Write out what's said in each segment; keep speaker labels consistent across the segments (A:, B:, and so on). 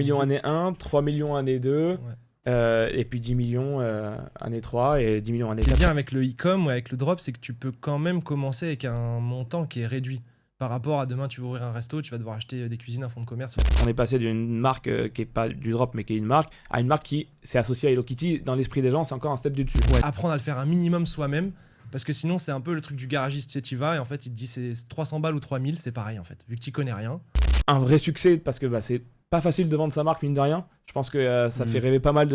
A: millions
B: deux.
A: année 1, 3 millions année 2, et puis 10 millions année 3 et 10 millions année
B: Ce qui est
A: 4.
B: bien avec le e-com ou avec le drop, c'est que tu peux quand même commencer avec un montant qui est réduit. Par rapport à demain, tu vas ouvrir un resto, tu vas devoir acheter des cuisines, un fonds de commerce.
A: On est passé d'une marque qui est pas du drop mais qui est une marque, à une marque qui s'est associée à Hello Kitty. Dans l'esprit des gens, c'est encore un step du dessus.
B: Apprendre à le faire un minimum soi-même, parce que sinon c'est un peu le truc du garagiste, tu sais, tu vas et en fait il te dit c'est 300 balles ou 3000, c'est pareil en fait, vu que tu connais rien.
A: Un vrai succès parce que c'est pas facile de vendre sa marque mine de rien. Je pense que ça fait rêver pas mal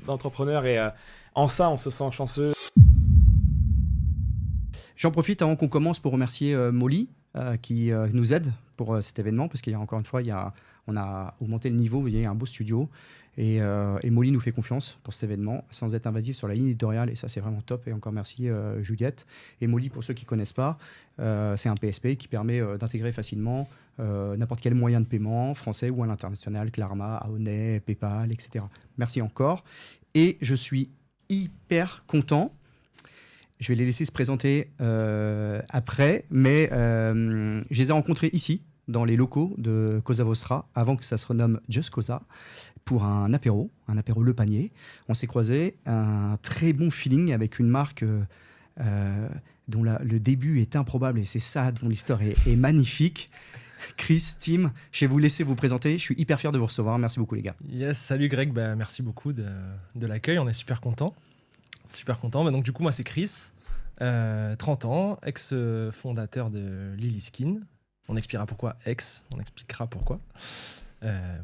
A: d'entrepreneurs et en ça on se sent chanceux.
C: J'en profite avant qu'on commence pour remercier Molly qui nous aide pour cet événement parce qu'il y a encore une fois, on a augmenté le niveau, il y a un beau studio et Molly nous fait confiance pour cet événement sans être invasive sur la ligne éditoriale et ça c'est vraiment top et encore merci Juliette. Et Molly, pour ceux qui ne connaissent pas, c'est un PSP qui permet d'intégrer facilement n'importe quel moyen de paiement, français ou à l'international, Klarna, Aone, PayPal, etc. Merci encore et je suis hyper content. Je vais les laisser se présenter après, mais je les ai rencontrés ici, dans les locaux de Cosa Vostra, avant que ça se renomme Just Cosa, pour un apéro Le Panier. On s'est croisés, un très bon feeling avec une marque dont le début est improbable, et c'est ça dont l'histoire est magnifique. Chris, Tim, je vais vous laisser vous présenter. Je suis hyper fier de vous recevoir. Merci beaucoup, les gars.
B: Yes, salut Greg, merci beaucoup de l'accueil, on est super contents. Super content. Donc, du coup, moi, c'est Chris, 30 ans, ex-fondateur de Lily Skin. On expliquera pourquoi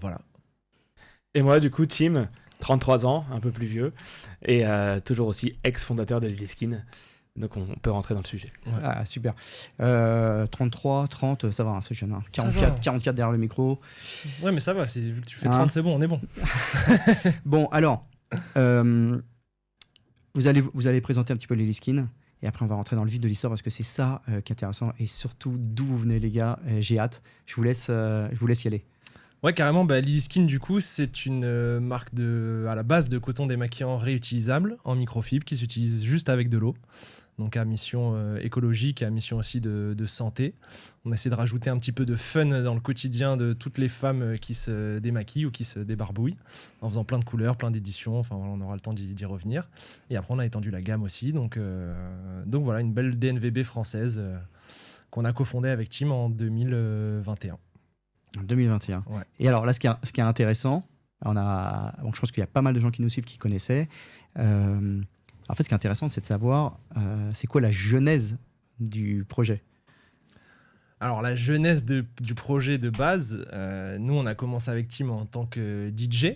B: voilà.
A: Et moi, du coup, Tim, 33 ans, un peu plus vieux, et toujours aussi ex-fondateur de Lily Skin. Donc, on peut rentrer dans le sujet.
B: Ouais.
C: Ah, super. 33, 30, ça va, c'est jeune. Hein. 44 derrière le micro.
B: Ouais, mais ça va, vu que tu fais 30, c'est bon, on est bon.
C: Bon, alors, vous allez présenter un petit peu Lily Skin. Et après, on va rentrer dans le vif de l'histoire parce que c'est ça qui est intéressant. Et surtout, d'où vous venez, les gars. J'ai hâte. Je vous laisse y aller.
B: Ouais, carrément. Lily Skin, du coup, c'est une marque à la base de coton démaquillant réutilisable en microfibre qui s'utilise juste avec de l'eau. Donc à mission écologique et à mission aussi de santé. On essaie de rajouter un petit peu de fun dans le quotidien de toutes les femmes qui se démaquillent ou qui se débarbouillent, en faisant plein de couleurs, plein d'éditions. Enfin, on aura le temps d'y revenir. Et après, on a étendu la gamme aussi. Donc voilà, une belle DNVB française qu'on a cofondée avec Tim en 2021.
C: En 2021.
B: Ouais.
C: Et alors là, ce qui est intéressant, je pense qu'il y a pas mal de gens qui nous suivent qui connaissaient. En fait, ce qui est intéressant, c'est de savoir c'est quoi la genèse du projet.
B: Alors, la genèse du projet de base, nous, on a commencé avec Tim en tant que DJ.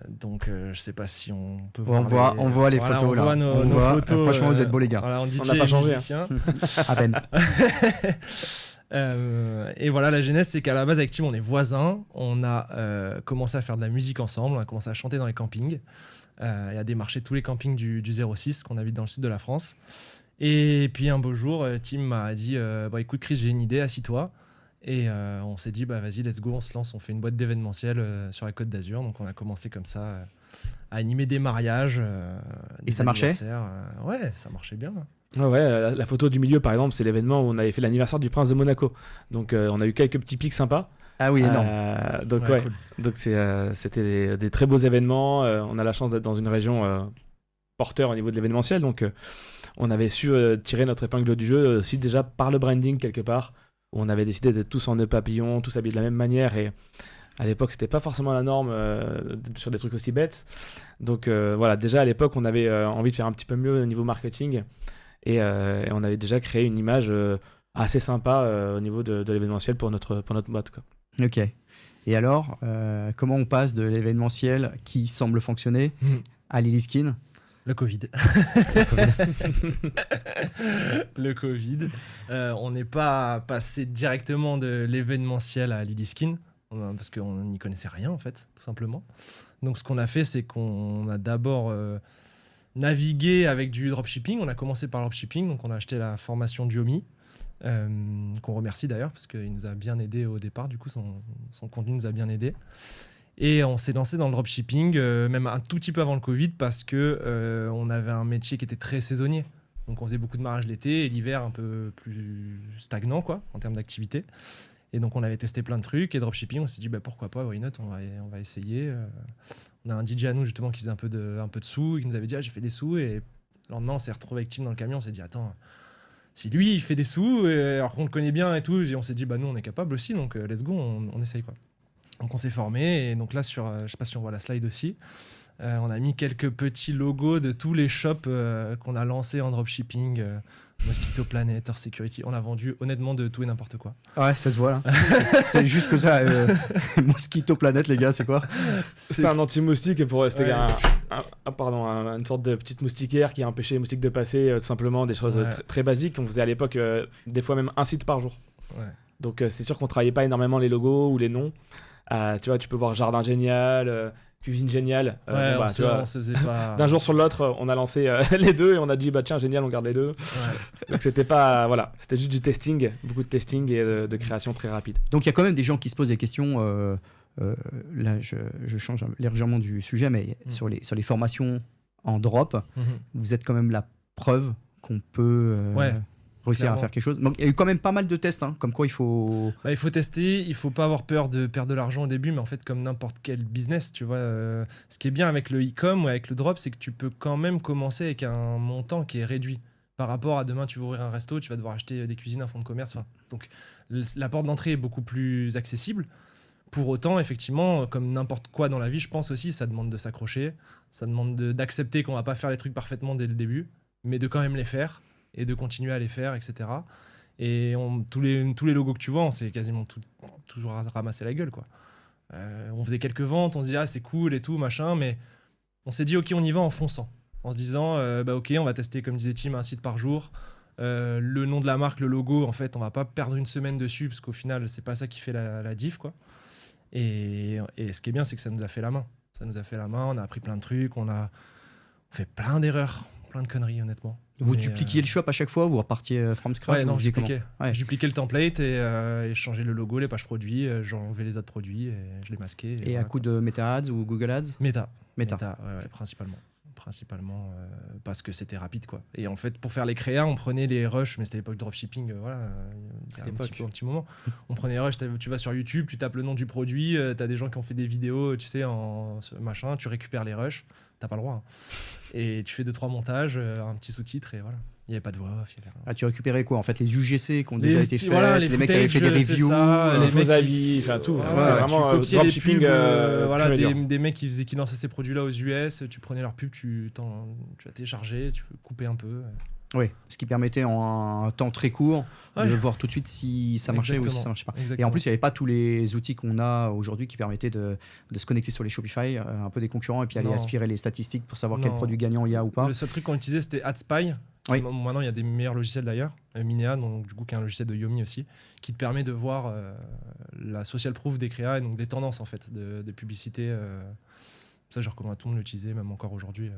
B: Donc, je sais pas si on peut voir.
C: On voit les photos.
B: On voit nos photos.
C: Franchement, vous êtes beaux, les gars.
B: Voilà, on DJ
A: On n'a pas changé,
B: musicien.
C: À peine.
B: Et voilà, la genèse, c'est qu'à la base, avec Tim, on est voisins. On a commencé à faire de la musique ensemble. On a commencé à chanter dans les campings. Et à démarcher tous les campings du 06 qu'on habite dans le sud de la France. Et puis un beau jour, Tim m'a dit écoute Chris, j'ai une idée, assis-toi. Et on s'est dit vas-y, let's go, on se lance, on fait une boîte d'événementiel sur la Côte d'Azur. Donc on a commencé comme ça à animer des mariages.
C: Et ça marchait ?
B: Ouais, ça marchait bien.
A: Ouais, la photo du milieu par exemple, c'est l'événement où on avait fait l'anniversaire du prince de Monaco. Donc on a eu quelques petits pics sympas.
C: Ah oui, énorme.
A: Donc
B: cool.
A: Donc c'était des très beaux événements. On a la chance d'être dans une région porteur au niveau de l'événementiel. Donc on avait su tirer notre épingle du jeu aussi déjà par le branding quelque part, où on avait décidé d'être tous en nœud papillon, tous habillés de la même manière. Et à l'époque, c'était pas forcément la norme sur des trucs aussi bêtes. Donc voilà, déjà à l'époque, on avait envie de faire un petit peu mieux au niveau marketing. Et on avait déjà créé une image assez sympa au niveau de l'événementiel pour notre boîte, quoi.
C: Ok. Et alors, comment on passe de l'événementiel qui semble fonctionner à Lily Skin ?
B: Le Covid. Le Covid. On n'est pas passé directement de l'événementiel à Lily Skin, parce qu'on n'y connaissait rien, en fait, tout simplement. Donc, ce qu'on a fait, c'est qu'on a d'abord navigué avec du dropshipping. On a commencé par le dropshipping, donc on a acheté la formation Diomi, qu'on remercie d'ailleurs, parce qu'il nous a bien aidé au départ. Du coup, son contenu nous a bien aidé. Et on s'est lancé dans le dropshipping, même un tout petit peu avant le Covid, parce que on avait un métier qui était très saisonnier. Donc on faisait beaucoup de mariages l'été et l'hiver un peu plus stagnant, quoi, en termes d'activité. Et donc on avait testé plein de trucs et dropshipping, on s'est dit pourquoi pas, why not, on va essayer. On a un DJ à nous justement qui faisait un peu de sous, qui nous avait dit j'ai fait des sous, et le lendemain on s'est retrouvé avec Tim dans le camion, on s'est dit attends, si lui il fait des sous alors qu'on le connaît bien et tout, et on s'est dit nous on est capable aussi, donc let's go, on essaye quoi. Donc on s'est formé, et donc là sur, je sais pas si on voit la slide aussi, on a mis quelques petits logos de tous les shops qu'on a lancés en dropshipping. Mosquito Planet, Earth Security, on a vendu honnêtement de tout et n'importe quoi.
C: Ouais, ça se voit là. C'est juste que ça. Mosquito Planet, les gars, c'est quoi?
A: C'est un anti-moustique pour une sorte de petite moustiquaire qui a empêché les moustiques de passer, tout simplement, des choses très basiques. On faisait à l'époque des fois même un site par jour.
B: Ouais.
A: Donc c'est sûr qu'on travaillait pas énormément les logos ou les noms. Tu vois, tu peux voir Jardin Génial, Cuisine Géniale.
B: On se faisait pas.
A: D'un jour sur l'autre, on a lancé les deux et on a dit tiens, génial, on garde les deux.
B: Ouais.
A: Donc c'était pas. Voilà, c'était juste du testing, beaucoup de testing et de création très rapide.
C: Donc il y a quand même des gens qui se posent des questions. Là, je change légèrement du sujet, mais sur les formations en drop, vous êtes quand même la preuve qu'on peut. Réussir
B: clairement.
C: À faire quelque chose. Donc il y a eu quand même pas mal de tests, comme quoi il faut...
B: Il faut tester, il faut pas avoir peur de perdre de l'argent au début, mais en fait comme n'importe quel business, tu vois, ce qui est bien avec le e-com ou avec le drop, c'est que tu peux quand même commencer avec un montant qui est réduit par rapport à demain tu vas ouvrir un resto, tu vas devoir acheter des cuisines, un fonds de commerce, donc la porte d'entrée est beaucoup plus accessible. Pour autant, effectivement, comme n'importe quoi dans la vie, je pense aussi, ça demande de s'accrocher, ça demande d'accepter qu'on va pas faire les trucs parfaitement dès le début, mais de quand même les faire et de continuer à les faire, etc. Et tous les logos que tu vois, on s'est quasiment toujours ramassé la gueule, quoi. On faisait quelques ventes, on se dit c'est cool et tout, machin, mais on s'est dit ok, on y va en fonçant, en se disant ok, on va tester, comme disait Tim, un site par jour. Le nom de la marque, le logo, en fait, on va pas perdre une semaine dessus, parce qu'au final, c'est pas ça qui fait la diff, quoi. Et ce qui est bien, c'est que ça nous a fait la main. Ça nous a fait la main, on a appris plein de trucs, on fait plein d'erreurs, plein de conneries, honnêtement.
C: Vous dupliquiez le shop à chaque fois, vous repartiez from scratch?
B: Ouais, non, je dupliquais.
C: Ouais.
B: Je dupliquais le template et je changeais le logo, les pages produits, j'enlevais les autres produits et je les masquais.
C: Et à coup de Meta Ads ou Google Ads?
B: Meta,
C: ouais,
B: principalement parce que c'était rapide, quoi. Et en fait, pour faire les créas, on prenait les rushs, mais c'était l'époque dropshipping, il y a un petit moment. On prenait les rushs, tu vas sur YouTube, tu tapes le nom du produit, t'as des gens qui ont fait des vidéos, tu sais, machin, tu récupères les rushs, t'as pas le droit. Et tu fais 2-3 montages, un petit sous-titre, et voilà. Il n'y avait pas de voix off.
C: Tu récupérais quoi en fait? Les UGC qui ont déjà été faits,
B: les
C: mecs qui avaient fait des reviews,
B: les
A: faux avis, enfin tout.
B: Vraiment, tu copiais les pubs, des mecs qui lançaient ces produits-là aux US, tu prenais leurs pubs, tu as téléchargé, tu coupais un peu.
C: Oui, ce qui permettait en un temps très court de voir tout de suite si ça marchait ou si ça marchait pas.
B: Exactement.
C: Et en plus, il n'y avait pas tous les outils qu'on a aujourd'hui qui permettaient de se connecter sur les Shopify, un peu des concurrents, et puis aller aspirer les statistiques pour savoir quel produit gagnant il y a ou pas.
B: Le seul truc qu'on utilisait, c'était AdSpy.
C: Oui.
B: Maintenant, il y a des meilleurs logiciels d'ailleurs. Minea, donc, du coup, qui est un logiciel de Yomi aussi, qui te permet de voir la social proof des créas et donc des tendances en fait, de publicité. Ça, je recommande à tout le monde de l'utiliser, même encore aujourd'hui.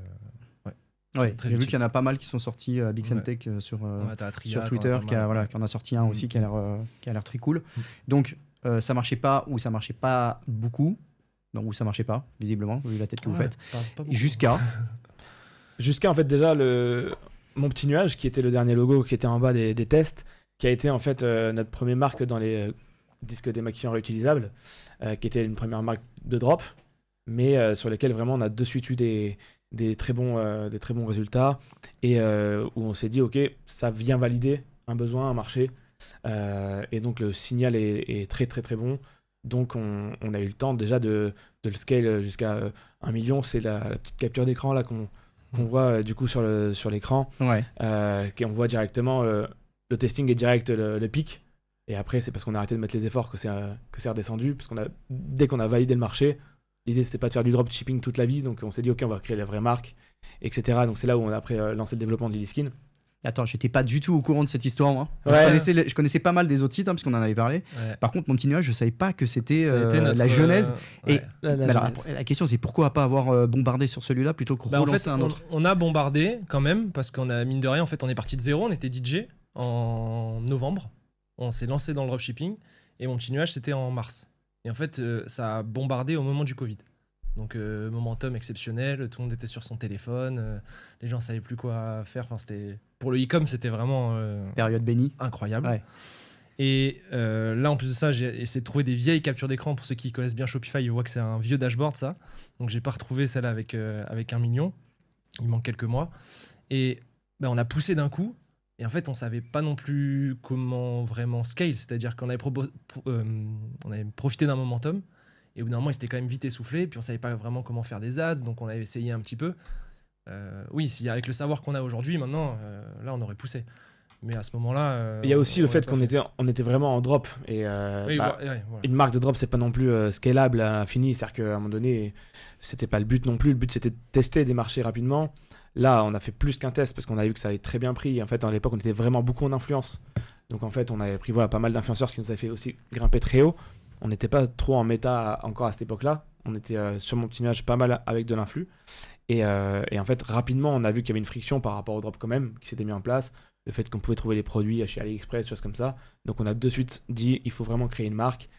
C: Ouais, j'ai vu qu'il y en a pas mal qui sont sortis Big Tech sur Twitter, qui en a sorti un aussi qui a l'air très cool. Donc ça marchait pas ou ça marchait pas beaucoup, donc ou ça marchait pas visiblement vu la tête que vous faites.
B: Pas
A: Jusqu'à en fait déjà mon petit nuage qui était le dernier logo qui était en bas des tests, qui a été en fait notre première marque dans les disques démaquillants réutilisables, qui était une première marque de drop, mais sur lesquels vraiment on a de suite eu des très bons résultats et où on s'est dit ok, ça vient valider un besoin, un marché, et donc le signal est très très très bon, donc on a eu le temps déjà de le scale jusqu'à 1 million. C'est la petite capture d'écran là qu'on voit du coup sur l'écran, on voit directement le testing est direct, le pic, et après c'est parce qu'on a arrêté de mettre les efforts que c'est redescendu, parce dès qu'on a validé le marché. L'idée, c'était pas de faire du dropshipping toute la vie, donc on s'est dit, ok, on va créer la vraie marque, etc. Donc c'est là où on a après lancé le développement de Lilyskin.
C: Attends, j'étais pas du tout au courant de cette histoire, moi.
A: Ouais.
C: Je connaissais pas mal des autres sites, parce qu'on en avait parlé. Ouais. Par contre, mon petit nuage, je savais pas que c'était la genèse. Et la question, c'est pourquoi pas avoir bombardé sur celui-là plutôt que relancer un autre?
B: On a bombardé quand même, parce qu'on a, mine de rien, en fait, on est parti de zéro, on était DJ en novembre. On s'est lancé dans le dropshipping, et mon petit nuage, c'était en mars. Et en fait, ça a bombardé au moment du Covid. Donc, momentum exceptionnel, tout le monde était sur son téléphone, les gens ne savaient plus quoi faire. Enfin, pour le e-com, c'était vraiment...
C: période bénie.
B: Incroyable.
C: Ouais.
B: Et là, en plus de ça, j'ai essayé de trouver des vieilles captures d'écran. Pour ceux qui connaissent bien Shopify, ils voient que c'est un vieux dashboard, ça. Donc, j'ai pas retrouvé celle avec 1 million. Il manque quelques mois. Et on a poussé d'un coup. Et en fait, on savait pas non plus comment vraiment scale. C'est-à-dire qu'on avait, on avait profité d'un momentum. Et au bout d'un moment, il s'était quand même vite essoufflé. Puis on savait pas vraiment comment faire des ads. Donc, on avait essayé un petit peu. Oui, si avec le savoir qu'on a aujourd'hui, maintenant, là, on aurait poussé. Mais à ce moment-là...
A: Il y a aussi le fait qu'on était vraiment en drop. Et
B: oui, voilà.
A: Une marque de drop, c'est pas non plus scalable à l'infini. C'est-à-dire qu'à un moment donné, c'était pas le but non plus. Le but, c'était de tester des marchés rapidement. Là, on a fait plus qu'un test parce qu'on a vu que ça avait très bien pris. En fait, à l'époque, on était vraiment beaucoup en influence. Donc, en fait, on avait pris pas mal d'influenceurs, ce qui nous a fait aussi grimper très haut. On n'était pas trop en méta encore à cette époque-là. On était sur mon petit nuage pas mal avec de l'influx. Et en fait, rapidement, on a vu qu'il y avait une friction par rapport au drop quand même, qui s'était mis en place. Le fait qu'on pouvait trouver les produits chez AliExpress, choses comme ça. Donc on a de suite dit il faut vraiment créer une marque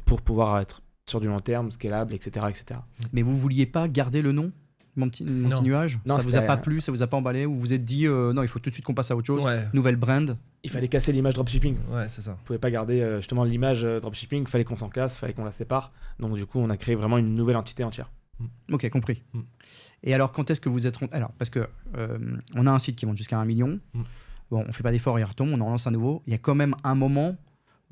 A: pour pouvoir être sur du long terme, scalable, etc. etc.
C: Mais vous vouliez pas garder le nom, mon petit nuage?
A: Non,
C: ça vous a pas plu, ça vous a pas emballé? Ou vous vous êtes dit non, il faut tout de suite qu'on passe à autre chose, nouvelle brand?
A: Il fallait casser l'image dropshipping.
B: Ouais, c'est ça.
A: On pouvait pas garder justement l'image dropshipping, il fallait qu'on s'en casse, il fallait qu'on la sépare. Donc du coup, on a créé vraiment une nouvelle entité entière.
C: Ok, compris. Et alors, quand est-ce que vous êtes... Alors, parce que on a un site qui monte jusqu'à 1 million. Bon, on fait pas d'effort, il retombe, on en lance un nouveau. Il y a quand même un moment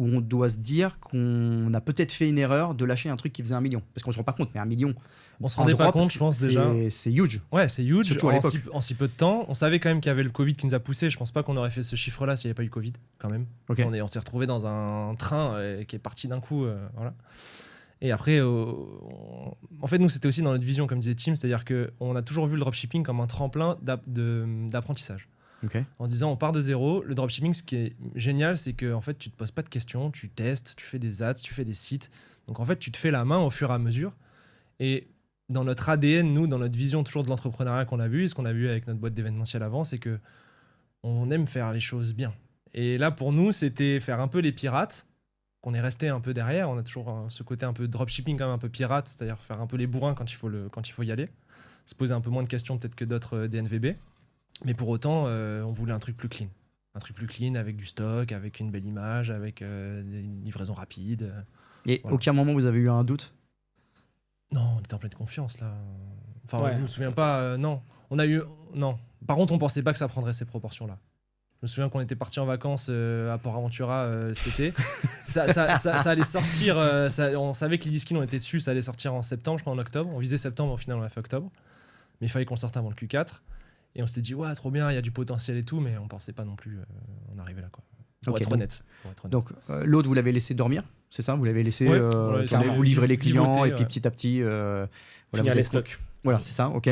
C: où on doit se dire qu'on a peut-être fait une erreur de lâcher un truc qui faisait 1 million. Parce qu'on se rend pas compte, mais 1 million...
B: On se rendait pas compte, je pense, déjà.
C: C'est huge.
B: Ouais, c'est huge.
C: Surtout à l'époque.
B: En si peu de temps. On savait quand même qu'il y avait le Covid qui nous a poussé. Je pense pas qu'on aurait fait ce chiffre-là s'il n'y avait pas eu Covid, quand même.
C: Okay.
B: On s'est retrouvé dans un train qui est parti d'un coup. Voilà. Et après, en fait, nous, c'était aussi dans notre vision, comme disait Tim, c'est-à-dire qu'on a toujours vu le dropshipping comme un tremplin d'apprentissage.
C: Okay.
B: En disant, on part de zéro. Le dropshipping, ce qui est génial, c'est que en fait, tu te poses pas de questions, tu testes, tu fais des ads, tu fais des sites. Donc, en fait, tu te fais la main au fur et à mesure. Et dans notre ADN, nous, dans notre vision toujours de l'entrepreneuriat qu'on a vu, et ce qu'on a vu avec notre boîte d'événementiel avant, c'est que on aime faire les choses bien. Et là, pour nous, c'était faire un peu les pirates, qu'on est resté un peu derrière. On a toujours ce côté un peu dropshipping, quand même un peu pirate, c'est-à-dire faire un peu les bourrins quand il faut y aller. Se poser un peu moins de questions peut-être que d'autres DNVB. Mais pour autant, on voulait un truc plus clean. Un truc plus clean avec du stock, avec une belle image, avec une livraison rapide.
C: Et voilà. Aucun moment vous avez eu un doute?
B: Non, on était en pleine confiance là. Enfin, je me souviens pas. Non, on a eu. Non. Par contre, on pensait pas que ça prendrait ces proportions-là. Je me souviens qu'on était parti en vacances à Port Aventura cet été. ça allait sortir. On savait que l'e-skin, on était dessus. Ça allait sortir en septembre, je crois en octobre. On visait septembre, au final, on a fait octobre. Mais il fallait qu'on sorte avant le Q4. Et on s'était dit, ouais, trop bien, il y a du potentiel et tout, mais on pensait pas non plus en arriver là, quoi. Pour être honnête.
C: Donc, l'autre, vous l'avez laissé dormir, c'est ça? Vous l'avez laissé vous livrer les clients et puis petit à petit...
A: finir les stocks.
C: Voilà, c'est ça, ok.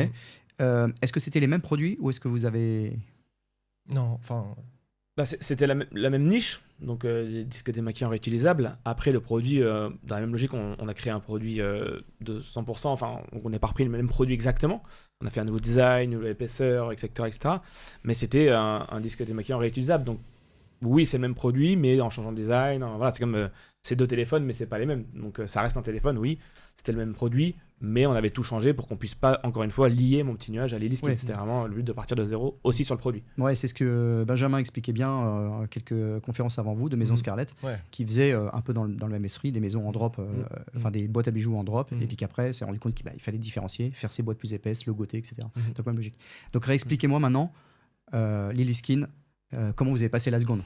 C: Est-ce que c'était les mêmes produits ou est-ce que vous avez...
B: Non, enfin...
A: c'était la même niche, donc les disques démaquillants réutilisables. Après, le produit, dans la même logique, on a créé un produit de 100%, enfin, on n'a pas repris le même produit exactement. On a fait un nouveau design, une nouvelle épaisseur, etc. etc. Mais c'était un disque démaquillant réutilisable, donc oui, c'est le même produit, mais en changeant de design. Voilà, c'est comme c'est 2 téléphones, mais c'est pas les mêmes. Donc ça reste un téléphone, oui, c'était le même produit, mais on avait tout changé pour qu'on puisse pas, encore une fois, lier mon petit nuage à l'e-skin. Ouais. C'était vraiment le but de partir de zéro, aussi sur le produit.
C: Ouais, c'est ce que Benjamin expliquait bien quelques conférences avant vous, de Maison Scarlett, qui faisait un peu dans le même esprit, des maisons en drop, enfin des boîtes à bijoux en drop, et puis qu'après, s'est rendu compte qu'il fallait différencier, faire ses boîtes plus épaisses, logoter, etc. Donc, même logique. Donc, réexpliquez-moi maintenant, l'e-skin, comment vous avez passé la seconde?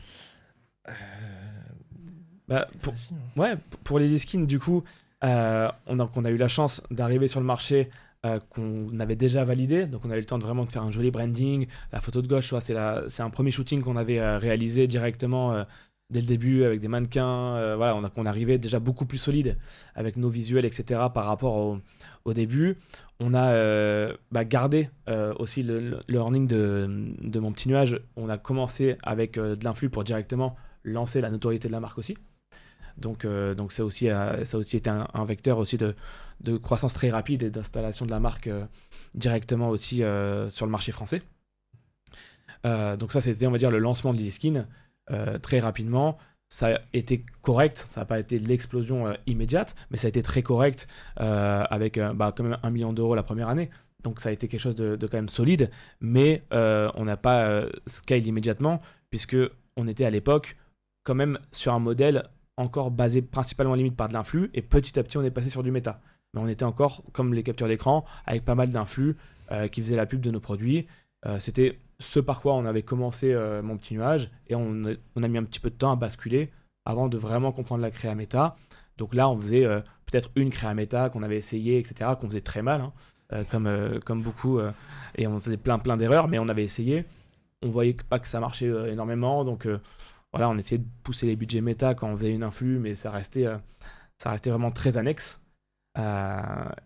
A: Pour les skins, du coup, on a eu la chance d'arriver sur le marché qu'on avait déjà validé. Donc, on a eu le temps de vraiment faire un joli branding. La photo de gauche, c'est un premier shooting qu'on avait réalisé directement dès le début avec des mannequins. Voilà, on arrivait déjà beaucoup plus solide avec nos visuels, etc. par rapport au début. On a gardé aussi le learning de mon petit nuage. On a commencé avec de l'influx pour directement lancer la notoriété de la marque aussi. Donc ça a aussi été un vecteur aussi de croissance très rapide et d'installation de la marque directement aussi sur le marché français. Donc ça, c'était, on va dire, le lancement de l'e-skin très rapidement. Ça a été correct, ça n'a pas été l'explosion immédiate, mais ça a été très correct avec quand même 1 million d'euros la première année. Donc ça a été quelque chose de quand même solide, mais on n'a pas scale immédiatement, puisque on était à l'époque quand même sur un modèle encore basé principalement limite par de l'influx, et petit à petit on est passé sur du méta. Mais on était encore comme les captures d'écran, avec pas mal d'influx qui faisaient la pub de nos produits. C'était ce par quoi on avait commencé Mon Petit Nuage, et on a mis un petit peu de temps à basculer avant de vraiment comprendre la créa méta. Donc là, on faisait peut-être une créa méta qu'on avait essayé, etc., qu'on faisait très mal, hein, comme beaucoup, et on faisait plein d'erreurs, mais on avait essayé. On voyait pas que ça marchait énormément, donc voilà, on essayait de pousser les budgets méta quand on faisait une influx, mais ça restait vraiment très annexe.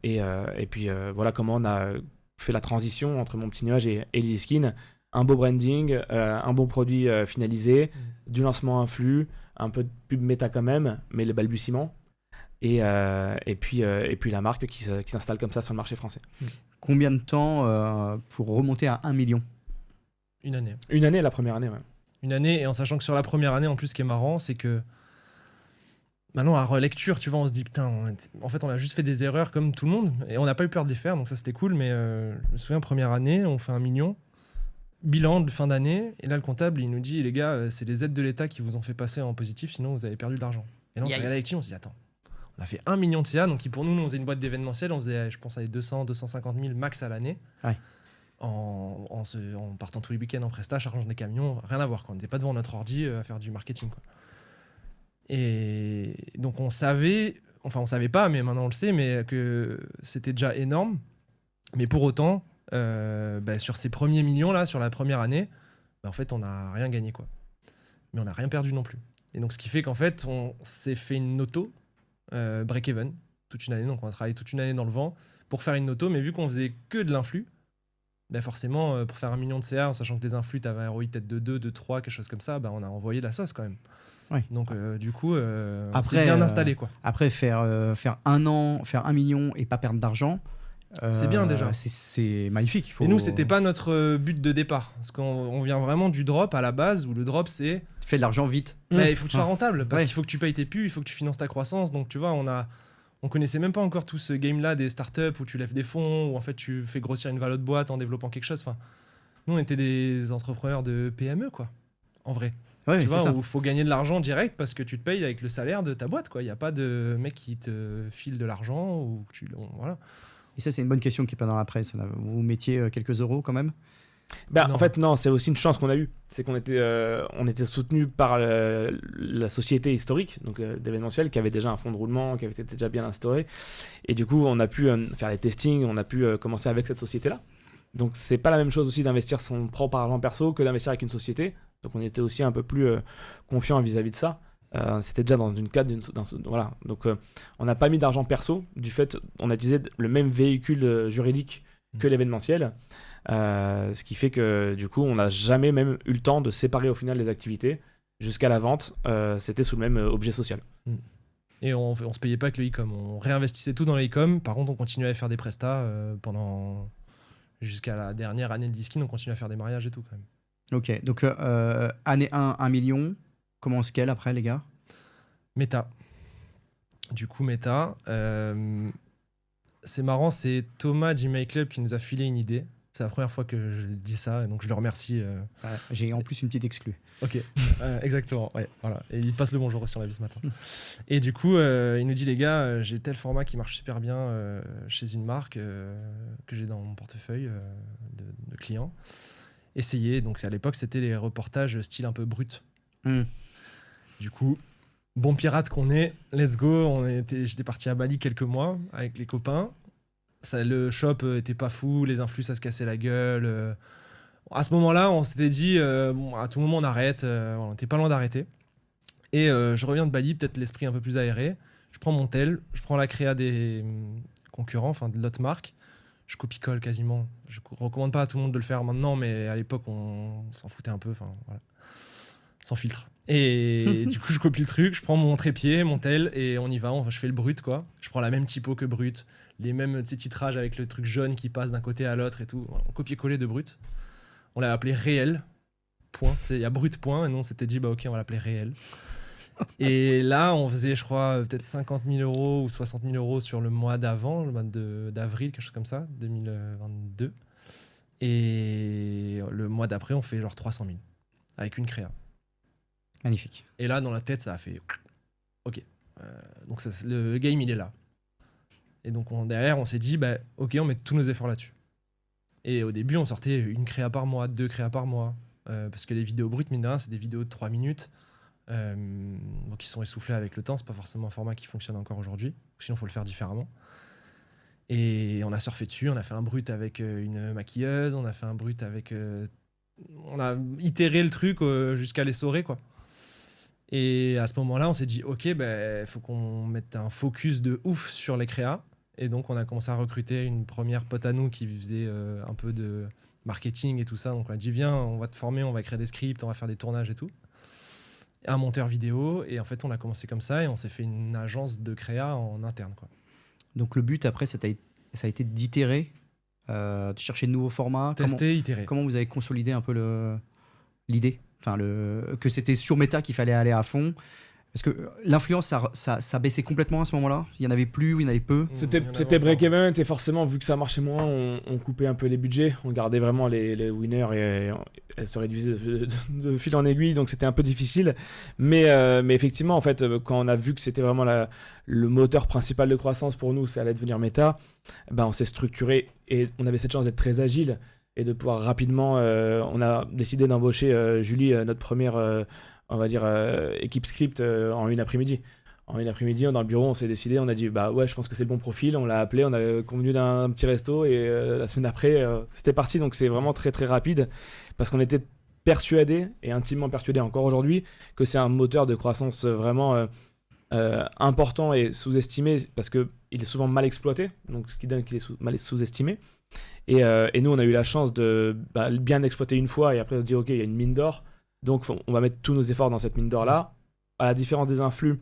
A: Et puis voilà comment on a fait la transition entre Mon Petit Nuage et Lilyskin. Un beau branding, un bon produit finalisé, du lancement influx, un peu de pub méta quand même, mais le balbutiement. Et puis la marque qui s'installe comme ça sur le marché français.
C: Combien de temps pour remonter à 1 million?
B: Une année.
A: Une année, la première année, ouais.
B: Une année, et en sachant que sur la première année, en plus, ce qui est marrant, c'est que maintenant, à relecture, tu vois, on se dit, putain, en fait, on a juste fait des erreurs comme tout le monde, et on n'a pas eu peur de les faire, donc ça, c'était cool, mais je me souviens, première année, on fait 1 million, bilan de fin d'année, et là, le comptable, il nous dit, les gars, c'est les aides de l'État qui vous ont fait passer en positif, sinon vous avez perdu de l'argent. Et là, on s'est regardé avec Tim, on s'est dit, attends, on a fait 1 million de CA, donc qui pour nous, on faisait une boîte d'événementiel, on faisait, je pense, à 200, 250 000 max à l'année.
C: Ouais.
B: En partant tous les week-ends en presta, chargeant des camions, rien à voir, quoi. On n'était pas devant notre ordi à faire du marketing, quoi. Et donc on savait pas, mais maintenant on le sait, mais que c'était déjà énorme. Mais pour autant, sur ces premiers millions là, sur la première année, en fait on n'a rien gagné, quoi. Mais on n'a rien perdu non plus. Et donc ce qui fait qu'en fait on s'est fait une auto break-even toute une année, donc on a travaillé toute une année dans le vent pour faire une auto, mais vu qu'on faisait que de l'influx, forcément, pour faire 1 million de CA, en sachant que les influx, tu avais un ROI peut-être de 2, de 3, quelque chose comme ça, on a envoyé de la sauce quand même.
C: Ouais.
B: Donc, du coup, c'est bien installé, quoi.
C: Après, faire 1 an, faire 1 million et pas perdre d'argent,
B: c'est bien déjà.
C: C'est magnifique.
B: Et nous, c'était pas notre but de départ. Parce qu'on vient vraiment du drop à la base, où le drop, c'est.
C: Tu fais de l'argent vite.
B: Il faut que tu sois rentable, parce qu'il faut que tu payes tes pubs, il faut que tu finances ta croissance. Donc, tu vois, on connaissait même pas encore tout ce game-là des startups où tu lèves des fonds, où en fait tu fais grossir une valeur de boîte en développant quelque chose. Enfin, nous, on était des entrepreneurs de PME, quoi, en vrai.
C: Ouais,
B: tu vois,
C: ça.
B: où il faut gagner de l'argent direct parce que tu te payes avec le salaire de ta boîte, quoi. Il n'y a pas de mec qui te file de l'argent. Voilà.
C: Et ça, c'est une bonne question qui n'est pas dans la presse. Là. Vous mettiez quelques euros quand même?
A: En fait, non, c'est aussi une chance qu'on a eue. C'est qu'on était soutenu par la société historique, donc d'événementiel, qui avait déjà un fonds de roulement, qui avait été déjà bien instauré. Et du coup, on a pu faire les testings, on a pu commencer avec cette société-là. Donc, c'est pas la même chose aussi d'investir son propre argent perso que d'investir avec une société. Donc, on était aussi un peu plus confiant vis-à-vis de ça. C'était déjà dans une cadre voilà. Donc, on n'a pas mis d'argent perso. Du fait, on a utilisé le même véhicule juridique que l'événementiel. Ce qui fait que du coup on n'a jamais même eu le temps de séparer au final les activités jusqu'à la vente. C'était sous le même objet social.
B: Et on se payait pas avec le e-com, on réinvestissait tout dans le e-com. Par contre on continuait à faire des prestats pendant jusqu'à la dernière année de Lilyskin, on continuait à faire des mariages et tout quand même.
C: Ok, donc année 1, 1 million, comment on scale après les gars?
B: Méta. Du coup méta, c'est marrant, c'est Thomas Gmail Club qui nous a filé une idée. C'est la première fois que je dis ça, et donc je le remercie.
C: J'ai en plus une petite exclue.
B: Ok, exactement. Ouais, voilà. Et il passe le bonjour si on l'a vu ce matin. Et du coup, il nous dit les gars, j'ai tel format qui marche super bien chez une marque que j'ai dans mon portefeuille de clients. Essayez. Donc à l'époque, c'était les reportages style un peu brut. Du coup, bon pirate qu'on est, let's go. J'étais parti à Bali quelques mois avec les copains. Le shop était pas fou, les influx ça se cassait la gueule. À ce moment-là, on s'était dit, à tout moment on arrête, on était pas loin d'arrêter. Et je reviens de Bali, peut-être l'esprit un peu plus aéré. Je prends mon tel, je prends la créa des concurrents, enfin de l'autre marque. Je copie-colle quasiment. Je recommande pas à tout le monde de le faire maintenant, mais à l'époque on s'en foutait un peu, enfin voilà, sans filtre. Et du coup je copie le truc, je prends mon trépied, mon tel et on y va. Je fais le brut quoi. Je prends la même typo que brut. Les mêmes titrages avec le truc jaune qui passe d'un côté à l'autre et tout. On copier-coller de brut. On l'a appelé réel. Point. Il y a brut point et nous on s'était dit bah ok on va l'appeler réel. Et là on faisait je crois peut-être 50 000 euros ou 60 000 euros sur le mois d'avant, le mois d'avril, quelque chose comme ça, 2022. Et le mois d'après on fait genre 300 000 avec une créa.
C: Magnifique.
B: Et là, dans la tête, ça a fait ok. Donc le game, il est là. Et donc derrière, on s'est dit, ok, on met tous nos efforts là-dessus. Et au début, on sortait 1 créa par mois, 2 créas par mois. Parce que les vidéos brutes, mine de rien, c'est des vidéos de 3 minutes. Donc ils sont essoufflés avec le temps. C'est pas forcément un format qui fonctionne encore aujourd'hui. Sinon, il faut le faire différemment. Et on a surfé dessus. On a fait un brut avec une maquilleuse. On a fait un brut avec... on a itéré le truc jusqu'à l'essorer, quoi. Et à ce moment-là, on s'est dit, ok, faut qu'on mette un focus de ouf sur les créas. Et donc, on a commencé à recruter une première pote à nous qui faisait un peu de marketing et tout ça. Donc, on a dit, viens, on va te former, on va créer des scripts, on va faire des tournages et tout. Un monteur vidéo. Et en fait, on a commencé comme ça et on s'est fait une agence de créa en interne, quoi.
C: Donc le but après, ça a été d'itérer, de chercher de nouveaux formats.
B: Tester, itérer.
C: Comment vous avez consolidé un peu l'idée, enfin que c'était sur Meta qu'il fallait aller à fond? Parce que l'influence, ça baissait complètement à ce moment-là. Il y en avait plus ou il y en avait peu.
A: C'était break-even et forcément, vu que ça marchait moins, on coupait un peu les budgets. On gardait vraiment les winners et elles se réduisaient de fil en aiguille, donc c'était un peu difficile. Mais effectivement, en fait, quand on a vu que c'était vraiment le moteur principal de croissance pour nous, ça allait devenir Meta, on s'est structuré et on avait cette chance d'être très agile et de pouvoir rapidement... on a décidé d'embaucher Julie, notre première... on va dire équipe script en une après-midi. En une après-midi, dans le bureau, on s'est décidé, on a dit ouais, je pense que c'est le bon profil, on l'a appelé, on a convenu d'un petit resto et la semaine après, c'était parti. Donc c'est vraiment très très rapide parce qu'on était persuadés et intimement persuadés encore aujourd'hui que c'est un moteur de croissance vraiment important et sous-estimé parce qu'il est souvent mal exploité, donc ce qui donne qu'il est mal sous-estimé. Et nous, on a eu la chance de bien exploiter une fois et après on se dit ok, il y a une mine d'or. Donc, on va mettre tous nos efforts dans cette mine d'or-là. À la différence des influx,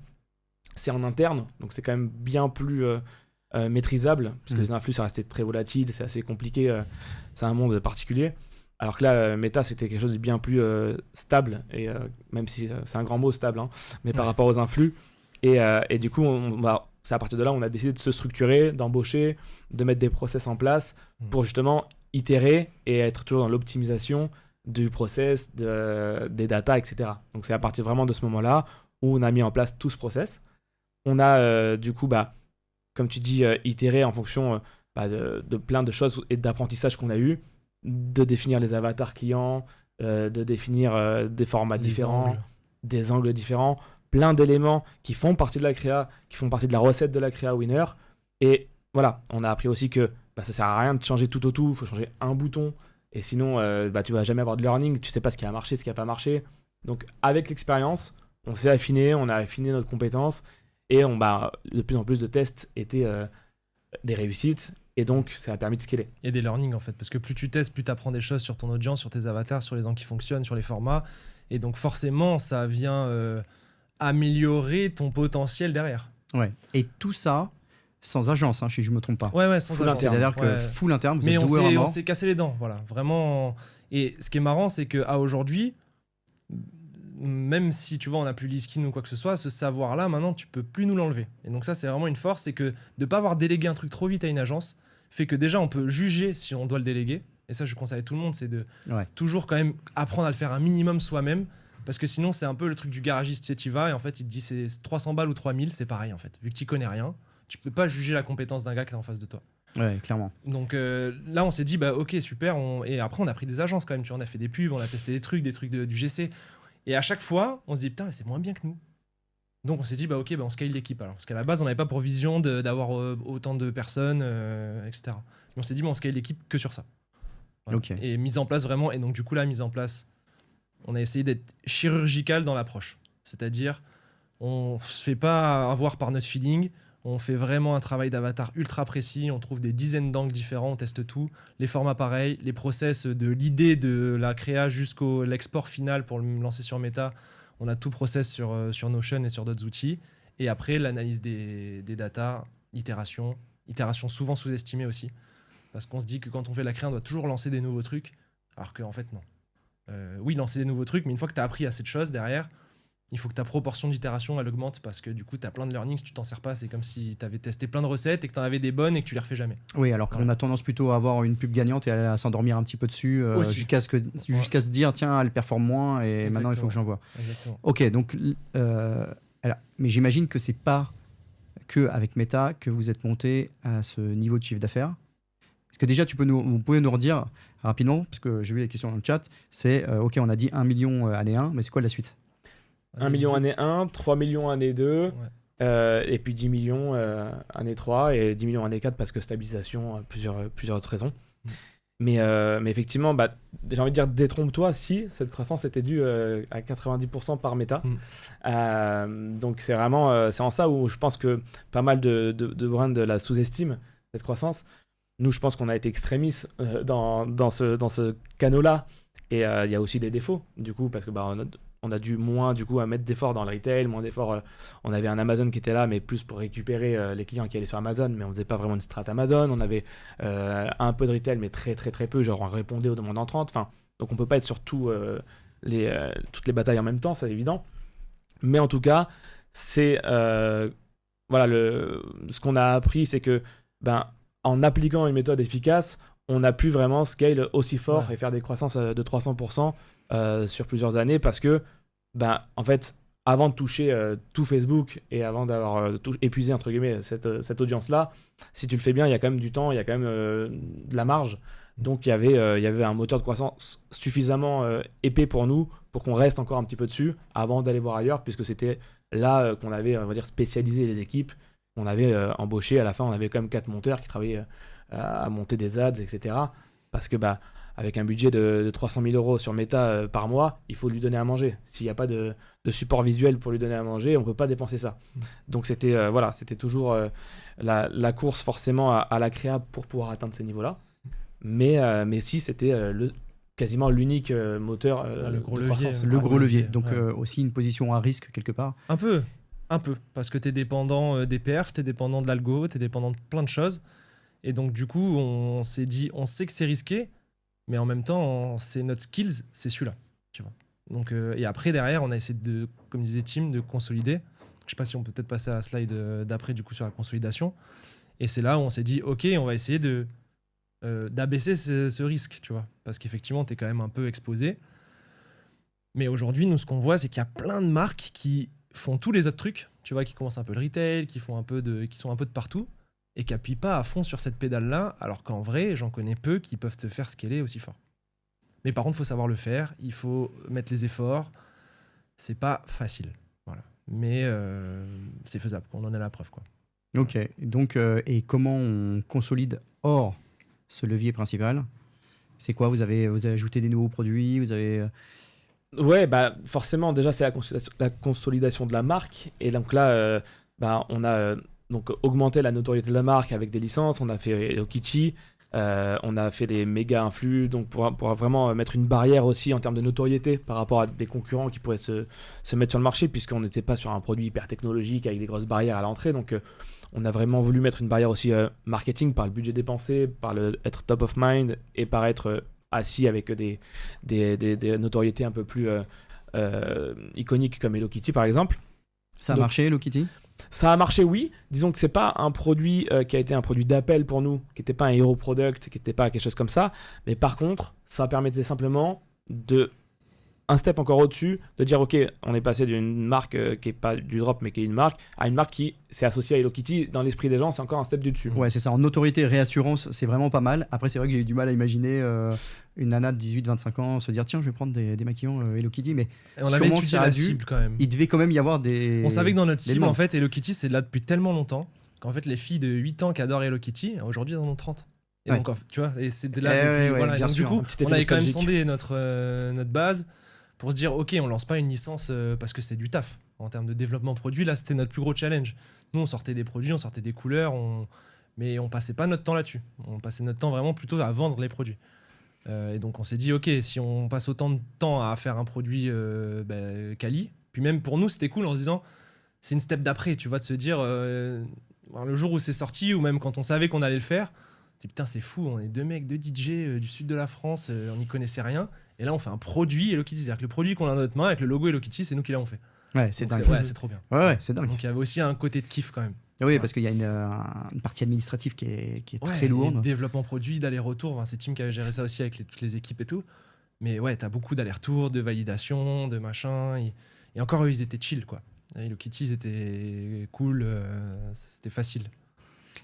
A: c'est en interne. Donc, c'est quand même bien plus maîtrisable. Parce que les influx, ça restait très volatile. C'est assez compliqué. C'est un monde particulier. Alors que là, Meta, c'était quelque chose de bien plus stable. Et même si c'est un grand mot, stable. Hein, mais par rapport aux influx. Et du coup, c'est à partir de là, on a décidé de se structurer, d'embaucher, de mettre des process en place pour justement itérer et être toujours dans l'optimisation du process, des data, etc. Donc c'est à partir vraiment de ce moment-là où on a mis en place tout ce process. On a du coup, comme tu dis, itéré en fonction de plein de choses et d'apprentissage qu'on a eu, de définir les avatars clients, de définir des formats différents, des angles différents, plein d'éléments qui font partie de la créa, qui font partie de la recette de la créa winner. Et voilà, on a appris aussi que ça sert à rien de changer tout au tout, il faut changer un bouton. Et sinon, tu vas jamais avoir de learning, tu sais pas ce qui a marché, ce qui a pas marché. Donc, avec l'expérience, on s'est affiné, on a affiné notre compétence et de plus en plus de tests étaient des réussites et donc ça a permis de scaler.
B: Et des learnings en fait, parce que plus tu testes, plus tu apprends des choses sur ton audience, sur tes avatars, sur les angles qui fonctionnent, sur les formats. Et donc, forcément, ça vient améliorer ton potentiel derrière.
C: Ouais. Et tout ça... sans agence, si je ne me trompe pas.
B: Ouais, sans agence.
C: C'est-à-dire que full interne, vous
B: mais
C: êtes doué vraiment.
B: on s'est cassé les dents, voilà. Vraiment. Et ce qui est marrant, c'est qu'à aujourd'hui, même si tu vois, on n'a plus l'e-skin ou quoi que ce soit, ce savoir-là, maintenant, tu peux plus nous l'enlever. Et donc ça, c'est vraiment une force, c'est que de ne pas avoir délégué un truc trop vite à une agence fait que déjà, on peut juger si on doit le déléguer. Et ça, je conseille à tout le monde, c'est de toujours quand même apprendre à le faire un minimum soi-même. Parce que sinon, c'est un peu le truc du garagiste, tu sais, tu vas et en fait, il te dit c'est 300 balles ou 3000, c'est pareil en fait. Vu que tu connais rien, tu peux pas juger la compétence d'un gars qui est en face de toi.
C: Ouais, clairement.
B: Donc là, on s'est dit, ok, super. Et après, on a pris des agences quand même. Tu vois, on a fait des pubs, on a testé des trucs du GC. Et à chaque fois, on se dit, putain, mais c'est moins bien que nous. Donc on s'est dit, ok, on scale l'équipe alors. Parce qu'à la base, on n'avait pas pour vision d'avoir autant de personnes, etc. Mais on s'est dit, on scale l'équipe que sur ça. Voilà.
C: Okay.
B: Et mise en place vraiment. Et donc, du coup, la mise en place, on a essayé d'être chirurgical dans l'approche. C'est-à-dire, on ne se fait pas avoir par notre feeling. On fait vraiment un travail d'avatar ultra précis. On trouve des dizaines d'angles différents. On teste tout. Les formats pareils. Les process de l'idée de la créa jusqu'à l'export final pour le lancer sur Meta. On a tout process sur Notion et sur d'autres outils. Et après, l'analyse des datas, itération souvent sous-estimée aussi. Parce qu'on se dit que quand on fait la créa, on doit toujours lancer des nouveaux trucs. Alors qu'en fait, non. Oui, lancer des nouveaux trucs, mais une fois que tu as appris assez de choses derrière, il faut que ta proportion d'itération elle augmente parce que du coup tu as plein de learnings, si tu t'en sers pas, c'est comme si tu avais testé plein de recettes et que tu en avais des bonnes et que tu les refais jamais.
C: Oui, alors qu'on a tendance plutôt à avoir une pub gagnante et à s'endormir un petit peu dessus jusqu'à se dire tiens, elle performe moins et maintenant il faut que j'envoie.
B: Exactement.
C: Ok, donc mais j'imagine que c'est pas que avec Meta que vous êtes monté à ce niveau de chiffre d'affaires. Est-ce que déjà vous pouvez nous redire rapidement, parce que j'ai vu les questions dans le chat, c'est ok, on a dit 1 million année 1, mais c'est quoi la suite?
A: 1 million année 1, 3 millions année 2, et puis 10 millions année 3 et 10 millions année 4 parce que stabilisation, plusieurs autres raisons. Mais effectivement, j'ai envie de dire, détrompe-toi si cette croissance était due à 90% par Meta. Donc c'est vraiment c'est en ça où je pense que pas mal de brands la sous-estiment, cette croissance. Nous, je pense qu'on a été extrémistes dans ce canot-là. Et il y a aussi des défauts, du coup, parce que on a dû moins du coup à mettre d'efforts dans le retail, moins d'efforts. On avait un Amazon qui était là, mais plus pour récupérer les clients qui allaient sur Amazon, mais on faisait pas vraiment une strat Amazon. On avait un peu de retail, mais très très très peu. Genre on répondait aux demandes entrantes. Enfin, donc on peut pas être sur toutes les batailles en même temps, c'est évident. Mais en tout cas, c'est voilà ce qu'on a appris, c'est que en appliquant une méthode efficace, on a pu vraiment scale aussi fort et faire des croissances de 300% sur plusieurs années parce que, en fait, avant de toucher tout Facebook et avant d'avoir épuisé, entre guillemets, cette audience-là, si tu le fais bien, il y a quand même du temps, il y a quand même de la marge. Donc, il y avait un moteur de croissance suffisamment épais pour nous, pour qu'on reste encore un petit peu dessus avant d'aller voir ailleurs, puisque c'était là qu'on avait, on va dire, spécialisé les équipes. On avait embauché, à la fin, on avait quand même 4 monteurs qui travaillaient à monter des ads, etc. Parce que avec un budget de 300 000 euros sur Meta par mois, il faut lui donner à manger. S'il n'y a pas de support visuel pour lui donner à manger, on ne peut pas dépenser ça. Donc c'était c'était toujours la course forcément à la créa pour pouvoir atteindre ces niveaux-là. Mais si c'était quasiment l'unique moteur
B: le gros
A: de
B: levier.
A: croissance.
C: Le gros levier. Donc aussi une position à risque quelque part.
B: Un peu, parce que tu es dépendant des perfs, tu es dépendant de l'algo, tu es dépendant de plein de choses. Et donc, du coup, on s'est dit, on sait que c'est risqué, mais en même temps, c'est notre skills, c'est celui-là. Tu vois. Donc, et après, derrière, on a essayé de, comme disait Tim, de consolider. Je sais pas si on peut peut-être passer à la slide d'après, du coup, sur la consolidation. Et c'est là où on s'est dit, OK, on va essayer d'abaisser ce risque, tu vois. Parce qu'effectivement, tu es quand même un peu exposé. Mais aujourd'hui, nous, ce qu'on voit, c'est qu'il y a plein de marques qui font tous les autres trucs, tu vois, qui commencent un peu le retail, qui sont un peu de partout, et qui n'appuient pas à fond sur cette pédale-là, alors qu'en vrai, j'en connais peu qui peuvent te faire scaler aussi fort. Mais par contre, il faut savoir le faire, il faut mettre les efforts. C'est pas facile, voilà. Mais c'est faisable, on en a la preuve, quoi.
C: Ok, donc, et comment on consolide hors ce levier principal? C'est quoi? Vous avez ajouté des nouveaux produits? Vous avez...
A: Ouais, forcément, déjà, c'est la consolidation de la marque. Et donc là, on a donc augmenté la notoriété de la marque avec des licences. On a fait Hello Kitty, on a fait des méga influx, donc pour vraiment mettre une barrière aussi en termes de notoriété par rapport à des concurrents qui pourraient se mettre sur le marché, puisqu'on n'était pas sur un produit hyper technologique avec des grosses barrières à l'entrée. Donc, on a vraiment voulu mettre une barrière aussi marketing par le budget dépensé, par être top of mind et par être assis avec des notoriétés un peu plus iconiques comme Hello Kitty par exemple.
C: Ça a marché, Hello Kitty?
A: Ça a marché, oui. Disons que c'est pas un produit qui a été un produit d'appel pour nous, qui n'était pas un hero product, qui n'était pas quelque chose comme ça. Mais par contre, ça permettait simplement de un step encore au-dessus, de dire ok, on est passé d'une marque qui est pas du drop mais qui est une marque, à une marque qui s'est associée à Hello Kitty. Dans l'esprit des gens, c'est encore un step du dessus.
C: Ouais, c'est ça. En notoriété, réassurance, c'est vraiment pas mal. Après, c'est vrai que j'ai eu du mal à imaginer une nana de 18-25 ans se dire tiens, je vais prendre des maquillons Hello Kitty. Mais
B: et on avait étudié la cible quand même.
C: Il devait quand même y avoir des...
B: On savait que dans notre cible, en fait, Hello Kitty, c'est là depuis tellement longtemps qu'en fait, les filles de 8 ans qui adorent Hello Kitty, aujourd'hui, elles en ont 30. Et donc, tu vois, et c'était là depuis... voilà. Et donc, du coup, on avait quand même sondé notre base pour se dire, ok, on lance pas une licence parce que c'est du taf. En termes de développement produit, là, c'était notre plus gros challenge. Nous, on sortait des produits, on sortait des couleurs, mais on passait pas notre temps là-dessus. On passait notre temps vraiment plutôt à vendre les produits. Et donc, on s'est dit, ok, si on passe autant de temps à faire un produit quali, puis même pour nous, c'était cool en se disant, c'est une step d'après, tu vois, de se dire, le jour où c'est sorti, ou même quand on savait qu'on allait le faire, putain, c'est fou, on est deux mecs, deux DJ du sud de la France, on n'y connaissait rien. Et là, on fait un produit Hello Kitty. C'est-à-dire que le produit qu'on a dans notre main avec le logo Hello Kitty, c'est nous qui l'avons fait.
C: Ouais, c'est
B: Donc,
C: dingue.
B: ouais, c'est trop bien.
C: Ouais, c'est dingue.
B: Donc il y avait aussi un côté de kiff quand même.
C: Oui, parce qu'il y a une partie administrative qui est très
B: Et
C: lourde.
B: développement produit, d'aller-retour. Enfin, c'est Tim qui avait géré ça aussi avec toutes les équipes et tout. Mais ouais, t'as beaucoup d'allers-retours, de validation, de machin. Et encore, eux, ils étaient chill, quoi. Hello Kitty, ils étaient cool, c'était facile.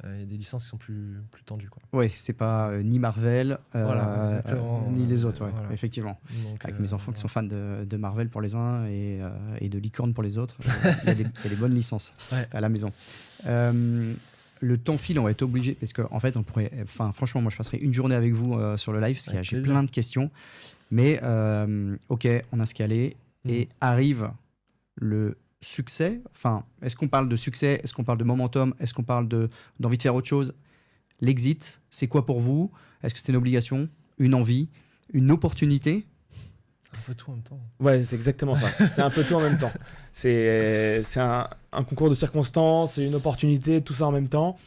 B: Il y a des licences qui sont plus tendues, quoi.
C: Oui, c'est pas ni Marvel,
B: Voilà, exactement,
C: ni les autres, ouais,
B: voilà.
C: effectivement.
B: Donc,
C: Avec mes enfants qui sont fans de Marvel pour les uns et de Licorne pour les autres, il y a des bonnes licences
B: Ouais.
C: à la maison. Le temps file, on va être obligé, parce qu'en fait, on pourrait, franchement, moi je passerai une journée avec vous sur le live, parce que j'ai
B: plaisir.
C: plein de questions. Mais ok, on a scalé, et arrive le succès. Enfin, est-ce qu'on parle de succès? Est-ce qu'on parle de momentum? Est-ce qu'on parle d'envie de faire autre chose? L'exit, c'est quoi pour vous? Est-ce que c'était une obligation, une envie, une opportunité?
B: un peu tout en même temps.
A: Ouais, c'est exactement ça. C'est un peu tout en même temps. C'est un concours de circonstances, c'est une opportunité, tout ça en même temps.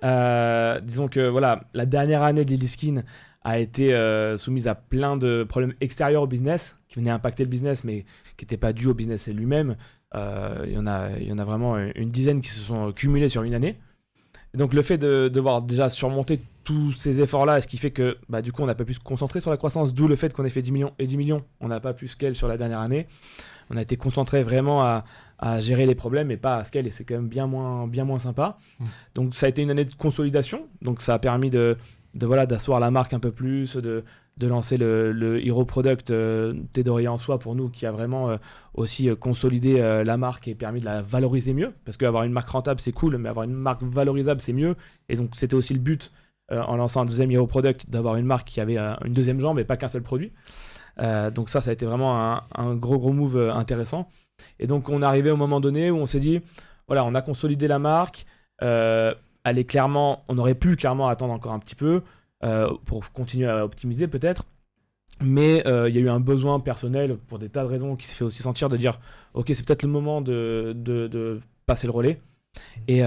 A: Disons que voilà, la dernière année de Lilyskin a été soumise à plein de problèmes extérieurs au business, qui venaient impacter le business, mais qui n'étaient pas dus au business lui-même. Il y en a vraiment une dizaine qui se sont cumulés sur une année. Et donc le fait de devoir déjà surmonter tous ces efforts-là, ce qui fait que bah, du coup on n'a pas pu se concentrer sur la croissance, d'où le fait qu'on ait fait 10 millions et 10 millions, on n'a pas pu scale sur la dernière année. On a été concentré vraiment à gérer les problèmes et pas à scale, et c'est quand même bien moins sympa. Donc ça a été une année de consolidation, donc ça a permis voilà, d'asseoir la marque un peu plus, de lancer le Hero Product Thedoria en soi pour nous, qui a vraiment aussi consolidé la marque et permis de la valoriser mieux, parce qu'avoir une marque rentable c'est cool, mais avoir une marque valorisable c'est mieux, et donc c'était aussi le but en lançant un deuxième Hero Product, d'avoir une marque qui avait une deuxième jambe et pas qu'un seul produit. Donc ça a été vraiment un gros move intéressant. Et donc on est arrivé au moment donné où on s'est dit, voilà, on a consolidé la marque, elle est clairement, on aurait pu clairement attendre encore un petit peu pour continuer à optimiser peut-être, mais il y a eu un besoin personnel pour des tas de raisons qui s'est fait aussi sentir, de dire ok, c'est peut-être le moment de passer le relais. Et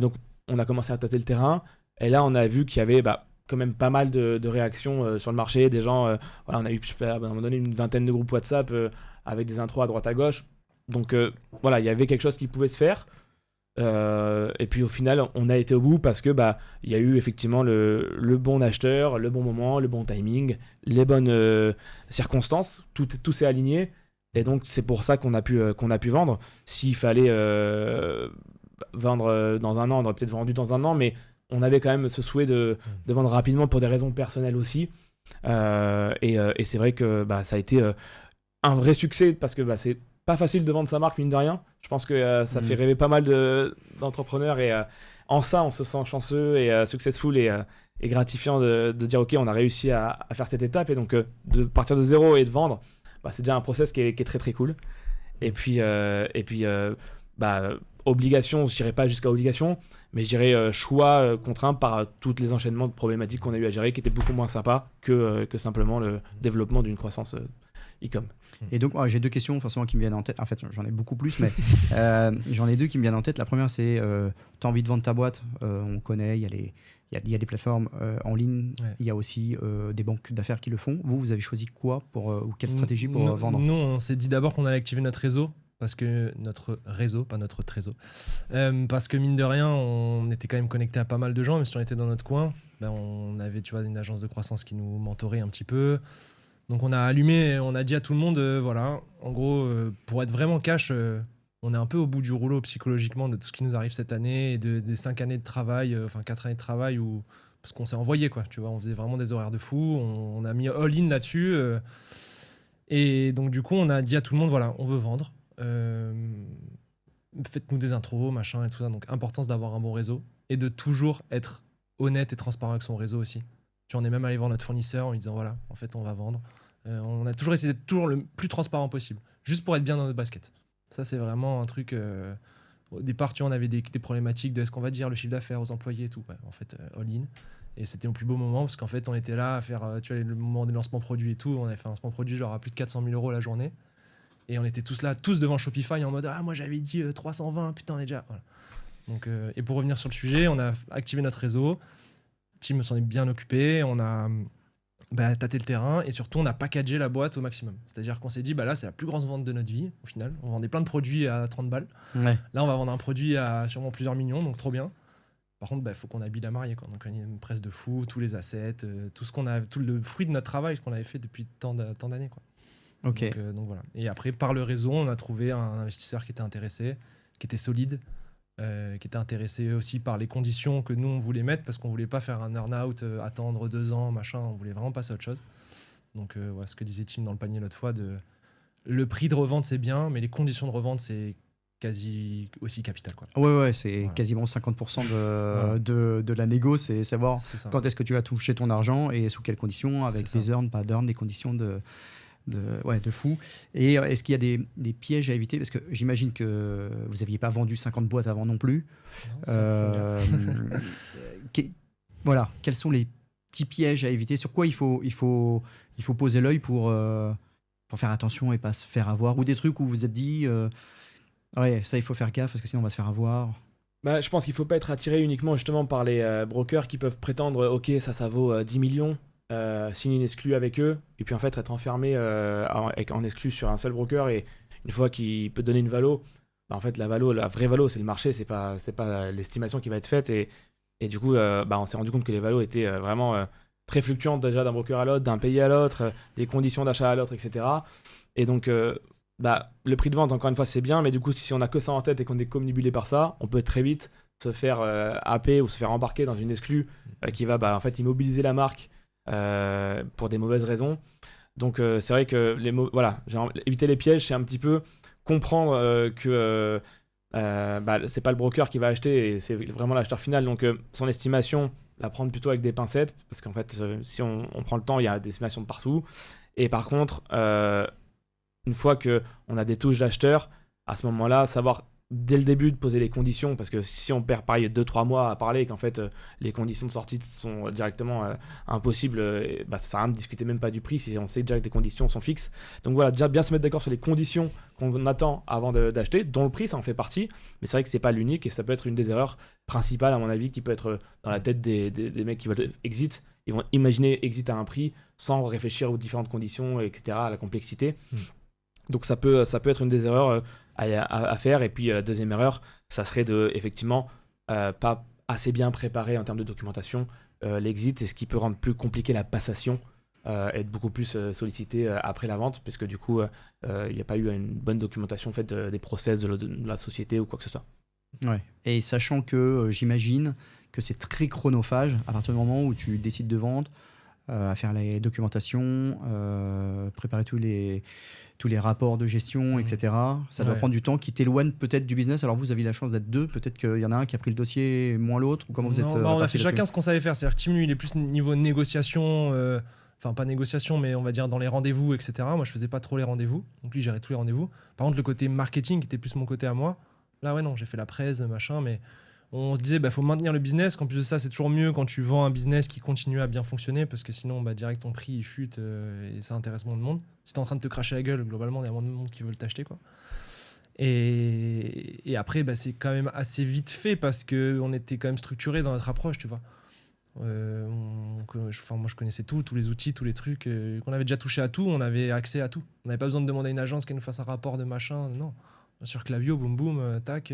A: donc on a commencé à tâter le terrain, et là on a vu qu'il y avait quand même pas mal de réactions sur le marché, des gens, voilà, on a eu à un moment donné une vingtaine de groupes WhatsApp avec des intros à droite à gauche, donc voilà, il y avait quelque chose qui pouvait se faire. Et puis au final on a été au bout parce que il y a eu effectivement le bon acheteur, le bon moment, le bon timing, les bonnes circonstances, tout s'est aligné, et donc c'est pour ça qu'on a pu vendre. S'il fallait vendre dans un an, on aurait peut-être vendu dans un an, mais on avait quand même ce souhait de vendre rapidement pour des raisons personnelles aussi, et c'est vrai que ça a été un vrai succès, parce que c'est pas facile de vendre sa marque, mine de rien. Je pense que ça fait rêver pas mal d'entrepreneurs, et en ça on se sent chanceux et successful et gratifiant de dire ok, on a réussi à faire cette étape, et donc de partir de zéro et de vendre, c'est déjà un process qui est très très cool. Et puis obligation, je dirais pas jusqu'à obligation, mais je dirais choix contraint par tous les enchaînements de problématiques qu'on a eu à gérer, qui étaient beaucoup moins sympas que simplement le développement d'une croissance e-com.
C: Et donc, j'ai deux questions forcément qui me viennent en tête. En fait, j'en ai beaucoup plus, mais j'en ai deux qui me viennent en tête. La première, c'est tu as envie de vendre ta boîte. On connaît, il y a des plateformes en ligne.
B: Ouais.
C: Il y a aussi des banques d'affaires qui le font. Vous avez choisi quoi ou quelle stratégie pour vendre?
B: Nous, on s'est dit d'abord qu'on allait activer notre réseau. Parce que notre réseau, pas notre trésor. Parce que mine de rien, on était quand même connecté à pas mal de gens, même si on était dans notre coin. On avait, tu vois, une agence de croissance qui nous mentorait un petit peu. Donc on a allumé, on a dit à tout le monde, voilà, en gros, pour être vraiment cash, on est un peu au bout du rouleau psychologiquement de tout ce qui nous arrive cette année, et des 5 années de travail, 4 années de travail, parce qu'on s'est envoyé, quoi, tu vois, on faisait vraiment des horaires de fou, on a mis all-in là-dessus. Et donc du coup, on a dit à tout le monde, voilà, on veut vendre. Faites-nous des intros, machin et tout ça. Donc importance d'avoir un bon réseau et de toujours être honnête et transparent avec son réseau aussi. Tu vois, on est même allé voir notre fournisseur en lui disant voilà, en fait on va vendre. On a toujours essayé d'être toujours le plus transparent possible, juste pour être bien dans notre basket. Ça c'est vraiment un truc. Au départ, tu vois, on avait des problématiques de est-ce qu'on va dire le chiffre d'affaires aux employés et tout. Ouais, en fait, all-in. Et c'était mon plus beau moment parce qu'en fait on était là à faire tu vois, le moment des lancements produits et tout. On avait fait un lancement produit genre à plus de 400 000 € la journée. Et on était tous là, tous devant Shopify en mode ah, moi j'avais dit 320, putain, on est déjà. Voilà. Donc, et pour revenir sur le sujet, on a activé notre réseau. Tim s'en est bien occupé. On a tâter le terrain et surtout on a packagé la boîte au maximum. C'est-à-dire qu'on s'est dit là c'est la plus grosse vente de notre vie au final. On vendait plein de produits à 30 balles.
C: Ouais.
B: Là on va vendre un produit à sûrement plusieurs millions, donc trop bien. Par contre il faut qu'on habille la mariée, quoi. Donc on a une presse de fou, tous les assets, tout le fruit de notre travail, ce qu'on avait fait depuis tant d'années, quoi.
C: Ok.
B: Donc voilà. Et après par le réseau on a trouvé un investisseur qui était intéressé, qui était solide. Qui était intéressé aussi par les conditions que nous on voulait mettre parce qu'on voulait pas faire un earn-out, attendre 2 ans, machin, on voulait vraiment passer à autre chose. Donc ce que disait Tim dans le panier l'autre fois, le prix de revente c'est bien, mais les conditions de revente c'est quasi aussi capital, quoi.
C: Ouais, c'est
B: Voilà.
C: quasiment 50% de la négo, c'est savoir
B: C'est ça.
C: quand est-ce que tu vas toucher ton argent et sous quelles conditions, avec
B: C'est ça.
C: des earns, pas d'earns, des conditions de fou. Et est-ce qu'il y a des pièges à éviter? Parce que j'imagine que vous n'aviez pas vendu 50 boîtes avant non plus.
B: Non, c'est la première.
C: Voilà, quels sont les petits pièges à éviter? Sur quoi il faut poser l'œil pour faire attention et pas se faire avoir? Ou des trucs où vous vous êtes dit, ouais, ça il faut faire gaffe parce que sinon on va se faire avoir.
A: Je pense qu'il ne faut pas être attiré uniquement justement par les brokers qui peuvent prétendre ok ça vaut 10 millions, signer une exclue avec eux, et puis en fait être enfermé en exclue sur un seul broker, et une fois qu'il peut donner une valo, en fait la vraie valo c'est le marché, c'est pas l'estimation qui va être faite, et du coup on s'est rendu compte que les valos étaient vraiment très fluctuantes déjà d'un broker à l'autre, d'un pays à l'autre, des conditions d'achat à l'autre, etc. Et donc le prix de vente encore une fois c'est bien, mais du coup si on a que ça en tête et qu'on est comnibulé par ça, on peut très vite se faire happer ou se faire embarquer dans une exclue qui va en fait immobiliser la marque pour des mauvaises raisons. Donc c'est vrai que éviter les pièges, c'est un petit peu comprendre que c'est pas le broker qui va acheter et c'est vraiment l'acheteur final, donc son estimation la prendre plutôt avec des pincettes, parce qu'en fait si on prend le temps, il y a des estimations de partout, et par contre une fois qu'on a des touches d'acheteurs, à ce moment-là savoir dès le début de poser les conditions, parce que si on perd pareil 2-3 mois à parler et qu'en fait les conditions de sortie sont directement impossibles, ça sert à rien de discuter même pas du prix si on sait déjà que les conditions sont fixes. Donc voilà, déjà bien se mettre d'accord sur les conditions qu'on attend avant d'acheter, dont le prix ça en fait partie, mais c'est vrai que c'est pas l'unique et ça peut être une des erreurs principales à mon avis qui peut être dans la tête des mecs qui veulent exit. Ils vont imaginer exit à un prix sans réfléchir aux différentes conditions, etc., à la complexité. Donc ça peut être une des erreurs à faire. Et puis la deuxième erreur, ça serait de effectivement pas assez bien préparer en termes de documentation l'exit, et ce qui peut rendre plus compliqué la passation, être beaucoup plus sollicité après la vente, parce que du coup il n'y a pas eu une bonne documentation faite des process de la société ou quoi que ce soit.
C: Ouais. Et sachant que j'imagine que c'est très chronophage à partir du moment où tu décides de vendre, à faire les documentations, préparer tous les rapports de gestion, etc. Ça doit prendre du temps qui t'éloigne peut-être du business. Alors vous avez la chance d'être deux, peut-être qu'il y en a un qui a pris le dossier moins l'autre, ou comment vous êtes
B: on a fait
C: répartis
B: chacun
C: là-dessus?
B: ce qu'on savait faire. C'est-à-dire que Tim, lui, il est plus niveau négociation, enfin pas négociation, mais on va dire dans les rendez-vous, etc. Moi, je faisais pas trop les rendez-vous, donc lui, il gérait tous les rendez-vous. Par contre, le côté marketing, qui était plus mon côté à moi, là, ouais, non, j'ai fait la presse, machin, mais on se disait, faut maintenir le business, qu'en plus de ça, c'est toujours mieux quand tu vends un business qui continue à bien fonctionner, parce que sinon, direct, ton prix, il chute, et ça intéresse moins de monde. Si t'es en train de te cracher la gueule, globalement, il y a moins de monde qui veulent t'acheter, quoi. Et après, c'est quand même assez vite fait, parce qu'on était quand même structuré dans notre approche, tu vois. Moi, je connaissais tous les outils, tous les trucs, qu'on avait déjà touché à tout, on avait accès à tout. On n'avait pas besoin de demander à une agence qu'elle nous fasse un rapport de machin, non. Sur Klaviyo, boum boum, tac.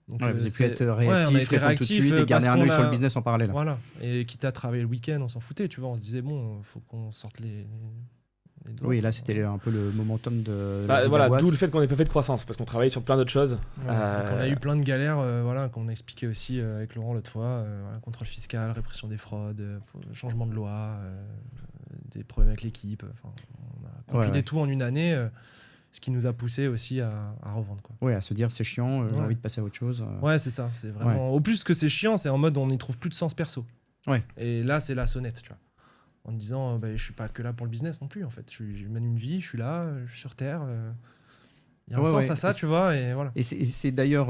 B: Donc,
C: vous avez pu être
B: on a
C: réactif,
B: été
C: répondre tout de suite et garder un œil sur le business en parallèle.
B: Voilà. Et quitte à travailler le week-end, on s'en foutait, tu vois. On se disait, bon, faut qu'on sorte les doigts.
C: Oui, là c'était un peu le momentum de la
A: Voilà,
C: boîte.
A: d'où le fait qu'on n'ait pas fait de croissance, parce qu'on travaillait sur plein d'autres choses.
B: On a eu plein de galères, qu'on a expliqué aussi avec Laurent l'autre fois. Contrôle fiscal, répression des fraudes, changement de loi, des problèmes avec l'équipe. On a compilé tout en une année. Ce qui nous a poussé aussi à revendre, quoi.
C: Ouais, à se dire c'est chiant, j'ai envie de passer à autre chose.
B: Ouais, c'est ça. C'est vraiment. Au plus que c'est chiant, c'est en mode on n'y trouve plus de sens perso.
C: Ouais.
B: Et là, c'est la sonnette, tu vois. En me disant, je suis pas que là pour le business non plus, en fait. Je mène une vie, je suis là, je suis sur Terre. Il y a un sens à ça, tu vois. Et voilà.
C: Et c'est d'ailleurs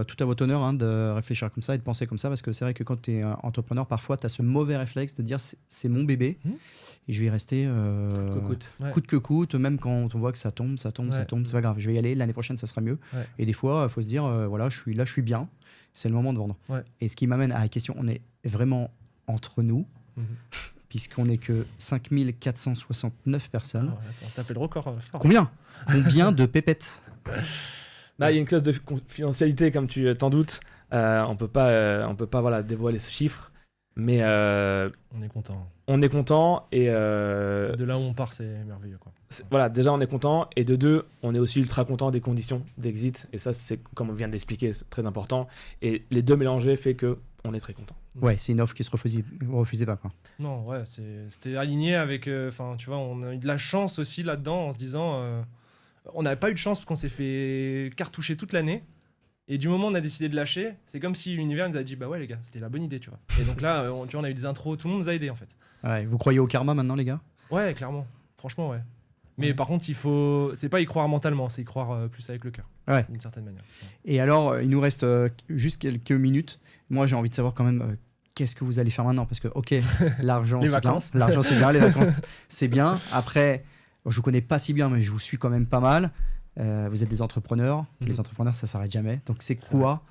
C: tout à votre honneur de réfléchir comme ça et de penser comme ça, parce que c'est vrai que quand tu es entrepreneur, parfois tu as ce mauvais réflexe de dire c'est mon bébé et je vais y rester coûte que coûte, même quand on voit que ça tombe, c'est pas grave, je vais y aller, l'année prochaine ça sera mieux. Et des fois il faut se dire voilà, je suis bien, c'est le moment de vendre. Et ce qui m'amène à la question, on est vraiment entre nous. puisqu'on n'est que 5469 personnes.
B: On tapait le record fort.
C: Combien de pépettes?
A: Là, il y a une clause de confidentialité, comme tu t'en doutes. On peut pas voilà, dévoiler ce chiffre, mais
B: On est content.
A: on est content et
B: De là où on part, c'est merveilleux, quoi.
A: voilà, déjà on est content et de deux, on est aussi ultra content des conditions d'exit et ça c'est comme on vient de l'expliquer, c'est très important et les deux mélangés fait que on est très content.
C: Ouais, c'est une offre qui se refusait pas, quoi.
B: Non, ouais, c'était aligné avec. Enfin, tu vois, on a eu de la chance aussi là-dedans en se disant. On n'avait pas eu de chance parce qu'on s'est fait cartoucher toute l'année. Et du moment où on a décidé de lâcher, c'est comme si l'univers nous a dit bah ouais les gars, c'était la bonne idée, tu vois. Et donc là, tu vois, on a eu des intros, tout le monde nous a aidés en fait.
C: Ouais, vous croyez au karma maintenant, les gars?
B: Ouais, clairement. Franchement, ouais. Mais par contre, c'est pas y croire mentalement, c'est y croire plus avec le cœur.
C: Ouais.
B: D'une certaine manière. Ouais.
C: Et alors, il nous reste juste quelques minutes. Moi, j'ai envie de savoir quand même qu'est-ce que vous allez faire maintenant, parce que ok, l'argent
B: Les
C: c'est bien,
B: vacances.
C: l'argent c'est bien, les vacances c'est bien. Après, je vous connais pas si bien, mais je vous suis quand même pas mal. Vous êtes des entrepreneurs. Les entrepreneurs, ça s'arrête jamais. Donc, c'est quoi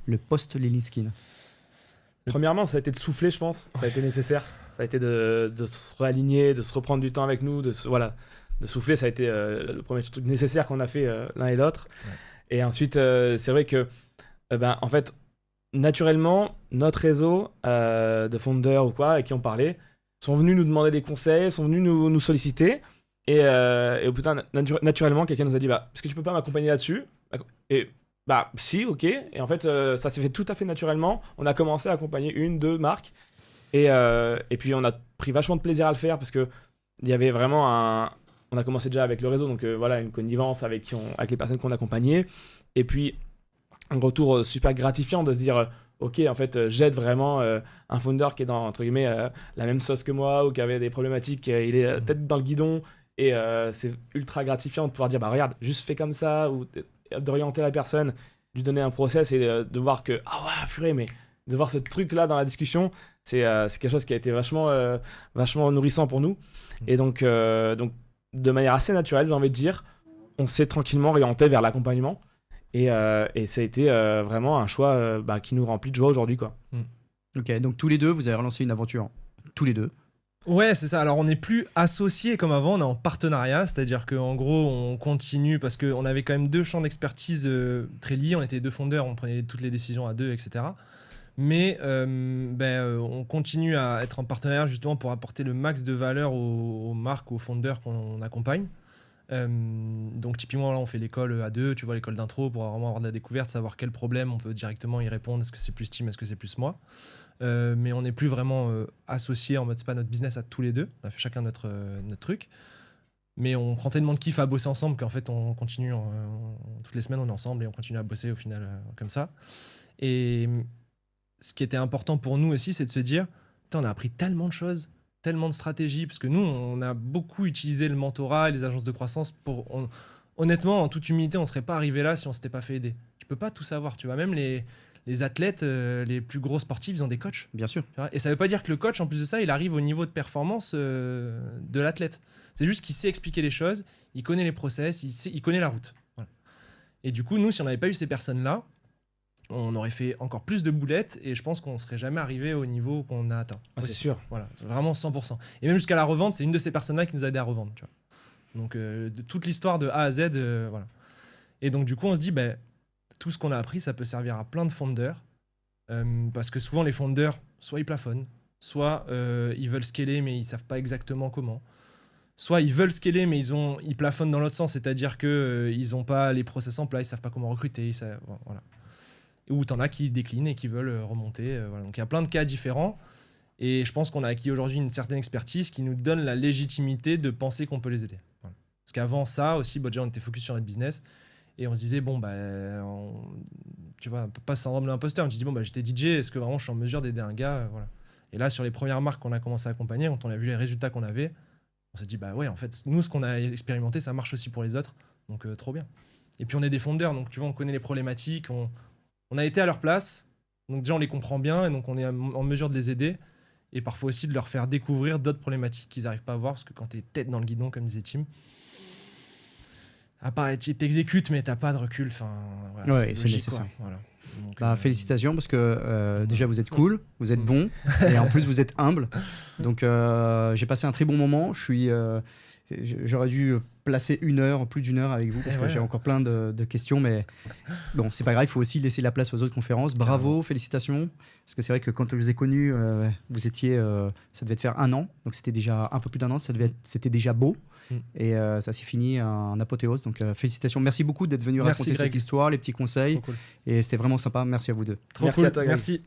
C: le post-Liliskin?
A: Premièrement, ça a été de souffler, je pense. Ça a été nécessaire. Ça a été de se réaligner, de se reprendre du temps avec nous, de souffler. Ça a été le premier truc nécessaire qu'on a fait l'un et l'autre. Ouais. Et ensuite, c'est vrai que, en fait, naturellement, notre réseau de founders ou quoi, avec qui on parlait, sont venus nous demander des conseils, sont venus nous solliciter. Et au bout d'un naturellement, quelqu'un nous a dit est-ce que tu peux pas m'accompagner là-dessus? Et si, ok. Et en fait, ça s'est fait tout à fait naturellement. On a commencé à accompagner 1-2 marques. Et puis, on a pris vachement de plaisir à le faire parce qu'il y avait vraiment on a commencé déjà avec le réseau, donc voilà, une connivence avec les personnes qu'on accompagnait. Et puis, un retour super gratifiant de se dire ok, en fait, j'aide vraiment un founder qui est dans, entre guillemets, la même sauce que moi ou qui avait des problématiques. Il est tête dans le guidon. Et c'est ultra gratifiant de pouvoir dire regarde, juste fais comme ça, ou d'orienter la personne, lui donner un process et de voir que ah ouais, purée, mais de voir ce truc là dans la discussion, c'est quelque chose qui a été vachement nourrissant pour nous. Et donc de manière assez naturelle, j'ai envie de dire, on s'est tranquillement orienté vers l'accompagnement et ça a été vraiment un choix qui nous remplit de joie aujourd'hui, quoi.
C: Ok, donc tous les deux, vous avez relancé une aventure, tous les deux.
B: Ouais, c'est ça. Alors, on n'est plus associés comme avant, on est en partenariat, c'est-à-dire qu'en gros, on continue parce qu'on avait quand même 2 champs d'expertise très liés. On était 2 fondeurs, on prenait toutes les décisions à 2, etc. Mais on continue à être en partenariat justement pour apporter le max de valeur aux marques, aux fondeurs qu'on accompagne. Donc, typiquement, là, on fait l'école à 2, tu vois, l'école d'intro pour vraiment avoir de la découverte, savoir quel problème on peut directement y répondre. Est-ce que c'est plus Tim, est-ce que c'est plus moi? Mais on n'est plus vraiment associés en mode c'est pas notre business à tous les deux, on a fait chacun notre truc, mais on prend tellement de kiff à bosser ensemble qu'en fait on continue toutes les semaines on est ensemble et on continue à bosser au final comme ça. Et ce qui était important pour nous aussi, c'est de se dire on a appris tellement de choses, tellement de stratégies, parce que nous on a beaucoup utilisé le mentorat et les agences de croissance honnêtement, en toute humilité, on serait pas arrivé là si on s'était pas fait aider. Tu peux pas tout savoir, tu vois, même les athlètes, les plus gros sportifs, ils ont des coachs.
C: Bien sûr.
B: Et ça ne veut pas dire que le coach, en plus de ça, il arrive au niveau de performance de l'athlète. C'est juste qu'il sait expliquer les choses, il connaît les process, il connaît la route. Voilà. Et du coup, nous, si on n'avait pas eu ces personnes-là, on aurait fait encore plus de boulettes et je pense qu'on ne serait jamais arrivé au niveau qu'on a atteint.
A: C'est sûr.
B: Voilà, vraiment 100%. Et même jusqu'à la revente, c'est une de ces personnes-là qui nous a aidé à revendre. Tu vois. Donc, de toute l'histoire de A à Z, voilà. Et donc, du coup, on se dit, tout ce qu'on a appris, ça peut servir à plein de founders. Parce que souvent, les founders, soit ils plafonnent, soit ils veulent scaler, mais ils ne savent pas exactement comment. Soit ils veulent scaler, mais ils plafonnent dans l'autre sens, c'est-à-dire qu'ils n'ont pas les process en place, ils ne savent pas comment recruter. Voilà. Ou tu en as qui déclinent et qui veulent remonter. Voilà. Donc, il y a plein de cas différents. Et je pense qu'on a acquis aujourd'hui une certaine expertise qui nous donne la légitimité de penser qu'on peut les aider. Voilà. Parce qu'avant ça aussi, déjà, on était focus sur notre business. Et on se disait, tu vois, pas syndrome de l'imposteur, on se disait, j'étais DJ, est-ce que vraiment je suis en mesure d'aider un gars, voilà. Et là, sur les premières marques qu'on a commencé à accompagner, quand on a vu les résultats qu'on avait, on s'est dit, ouais, en fait, nous, ce qu'on a expérimenté, ça marche aussi pour les autres, donc trop bien. Et puis, on est des fondeurs, donc tu vois, on connaît les problématiques, on a été à leur place, donc déjà, on les comprend bien, et donc on est en mesure de les aider, et parfois aussi de leur faire découvrir d'autres problématiques qu'ils n'arrivent pas à voir, parce que quand tu es tête dans le guidon, comme disait Tim, à part t'exécutes, mais t'as pas de recul. Enfin, voilà,
C: Ouais, c'est
B: logique,
C: nécessaire.
B: quoi. Voilà. Donc,
C: Félicitations parce que déjà vous êtes cool, vous êtes bon et en plus vous êtes humble. Donc j'ai passé un très bon moment. J'aurais dû placer plus d'une heure avec vous parce que j'ai encore plein de questions, mais bon, c'est pas grave, il faut aussi laisser la place aux autres conférences. Bravo, félicitations. Parce que c'est vrai que quand je vous ai connu, vous étiez, ça devait faire 1 an, donc c'était déjà un peu plus d'1 an, c'était déjà beau. Et ça s'est fini en apothéose. Donc félicitations, merci beaucoup d'être venu raconter cette histoire, les petits conseils.
B: Trop cool.
C: Et c'était vraiment sympa. Merci à vous deux.
B: Trop
A: Merci
B: cool.
A: à toi, Greg.
B: Merci.